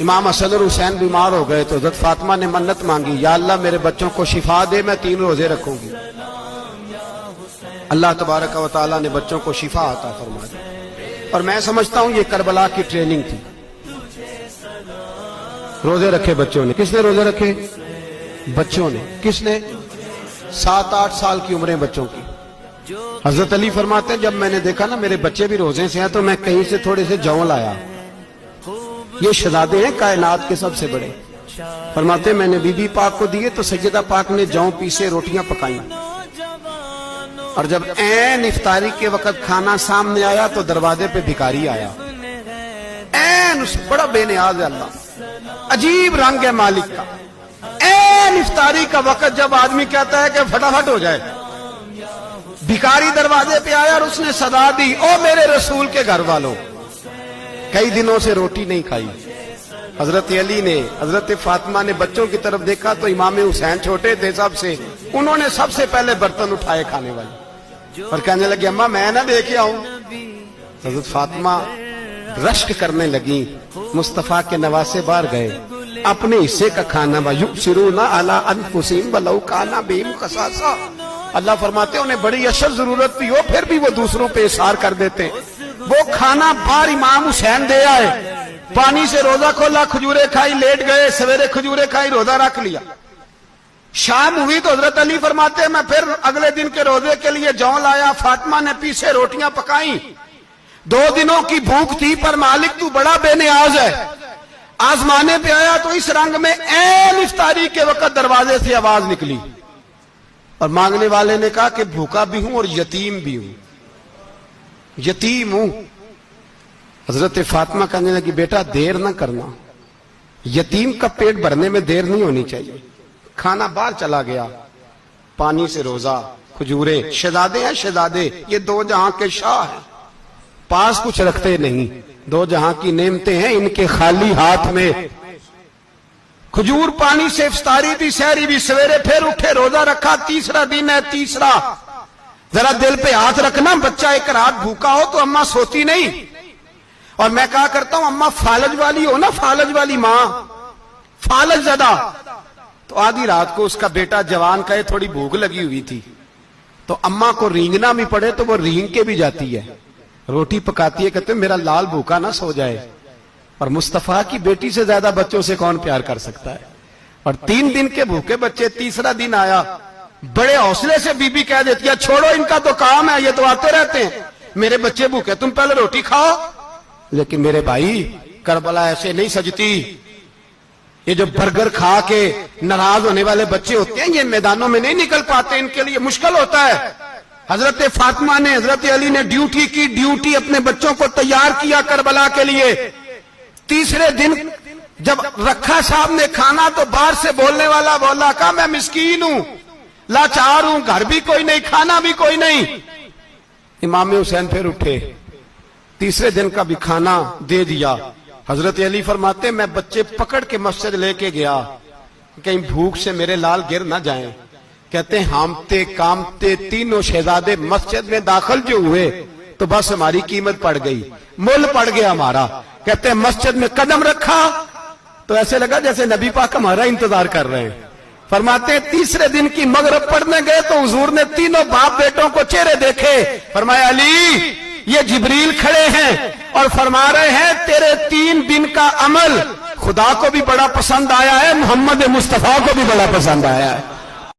امام حسن اور حسین بیمار ہو گئے تو حضرت فاطمہ نے منت مانگی، یا اللہ میرے بچوں کو شفا دے، میں 3 روزے رکھوں گی۔ اللہ تبارک و تعالیٰ نے بچوں کو شفا عطا فرما دی۔ اور میں سمجھتا ہوں یہ کربلا کی ٹریننگ تھی۔ روزے رکھے بچوں نے۔ کس نے روزے رکھے؟ بچوں نے۔ کس نے؟ 7-8 سال کی عمریں بچوں کی۔ حضرت علی فرماتے ہیں جب میں نے دیکھا نا میرے بچے بھی روزے سے ہیں تو میں کہیں سے تھوڑے سے جوں لایا۔ یہ شہزادے ہیں کائنات کے سب سے بڑے۔ فرماتے ہیں میں نے بی بی پاک کو دیے تو سیدہ پاک نے جوں پیسے روٹیاں پکائیں، اور جب عین افطاری کے وقت کھانا سامنے آیا تو دروازے پہ بھکاری آیا۔ عین بڑا بے نیاز ہے اللہ، عجیب رنگ ہے مالک کا۔ عین افطاری کا وقت جب آدمی کہتا ہے کہ فٹافٹ ہو جائے، بھکاری دروازے پہ آیا اور اس نے صدا دی، او میرے رسول کے گھر والوں، کئی دنوں سے روٹی نہیں کھائی۔ حضرت علی نے، حضرت فاطمہ نے بچوں کی طرف دیکھا تو امام حسین چھوٹے تھے سب سے، انہوں نے سب سے پہلے برتن اٹھائے کھانے والے، اور کہنے لگے اماں میں نہ دے کے آؤں۔ حضرت فاطمہ رشک کرنے لگی، مصطفیٰ کے نواسے باہر گئے، اپنے حصے کا کھانا وَيُؤْثِرُونَ عَلَىٰ أَنفُسِهِمْ وَلَوْ كَانَ بِهِمْ خَصَاصَةٌ۔ اللہ فرماتے ہیں انہیں بڑی اشد ضرورت بھی ہو پھر بھی وہ دوسروں پہ اثار کر دیتے ہیں۔ وہ کھانا باہر امام حسین دے آئے، پانی سے روزہ کھولا، کھجورے کھائی، لیٹ گئے، سویرے کھجورے کھائی، روزہ رکھ لیا۔ شام ہوئی تو حضرت علی فرماتے ہیں میں پھر اگلے دن کے روزے کے لیے جوں لایا، فاطمہ نے پیچھے روٹیاں پکائیں۔ 2 دنوں کی بھوک تھی پر مالک تو بڑا بے نیاز ہے۔ آزمانے پہ آیا تو اس رنگ میں عین افطاری کے وقت دروازے سے آواز نکلی، اور مانگنے والے نے کہا کہ بھوکا بھی ہوں اور یتیم بھی ہوں، یتیم ہوں۔ حضرت فاطمہ کہنے لگی بیٹا دیر نہ کرنا، یتیم کا پیٹ بھرنے میں دیر نہیں ہونی چاہیے۔ کھانا باہر چلا گیا، پانی سے روزہ، کھجورے۔ شہزادے ہیں شہزادے، یہ 2 جہاں کے شاہ ہیں، پاس کچھ رکھتے نہیں، 2 جہاں کی نعمتیں ہیں ان کے خالی ہاتھ میں۔ کھجور پانی سے افطاری بھی، سحری بھی، سویرے پھر اٹھے، روزہ رکھا، تیسرا دن ہے، تیسرا۔ ذرا دل پہ ہاتھ رکھنا، بچہ ایک رات بھوکا ہو تو اماں سوتی نہیں۔ اور میں کہا کرتا ہوں اماں فالج والی ہو نا، فالج والی ماں، فالج زدہ، تو آدھی رات کو اس کا بیٹا جوان کہے تھوڑی بھوک لگی ہوئی تھی تو اماں کو رینگنا بھی پڑے تو وہ رینگ کے بھی جاتی ہے، روٹی پکاتی ہے، کہتے ہیں میرا لال بھوکا نہ سو جائے۔ اور مصطفیٰ کی بیٹی سے زیادہ بچوں سے کون پیار کر سکتا ہے؟ اور 3 دن کے بھوکے بچے، تیسرا دن آیا، بڑے حوصلے سے بی بی کہہ دیتی ہے چھوڑو ان کا تو کام ہے، یہ تو آتے رہتے ہیں، میرے بچے بھوکے تم پہلے روٹی کھاؤ۔ لیکن میرے بھائی کربلا ایسے نہیں سجتی۔ یہ جو برگر کھا کے ناراض ہونے والے بچے ہوتے ہیں یہ میدانوں میں نہیں نکل پاتے، ان کے لیے مشکل ہوتا ہے۔ حضرت فاطمہ نے، حضرت علی نے ڈیوٹی کی، ڈیوٹی اپنے بچوں کو تیار کیا کربلا کے لیے۔ تیسرے دن جب رکھا صاحب نے کھانا تو باہر سے بولنے والا بولا کہا میں مسکین ہوں، لاچار ہوں، گھر بھی کوئی نہیں، کھانا بھی کوئی نہیں۔ امام حسین پھر اٹھے، تیسرے دن کا بھی کھانا دے دیا۔ حضرت علی فرماتے میں بچے پکڑ کے مسجد لے کے گیا، کہیں بھوک سے میرے لال گر نہ جائیں۔ کہتے ہیں ہامتے کامتے تینوں شہزادے مسجد میں داخل جو ہوئے تو بس ہماری قیمت پڑ گئی، مول پڑ گیا ہمارا۔ کہتے ہیں مسجد میں قدم رکھا تو ایسے لگا جیسے نبی پاک ہمارا انتظار کر رہے ہیں۔ فرماتے ہیں تیسرے دن کی مغرب پڑھنے گئے تو حضور نے تینوں باپ بیٹوں کو چہرے دیکھے، فرمایا علی یہ جبریل کھڑے ہیں اور فرما رہے ہیں تیرے 3 دن کا عمل خدا کو بھی بڑا پسند آیا ہے، محمد مصطفیٰ کو بھی بڑا پسند آیا ہے۔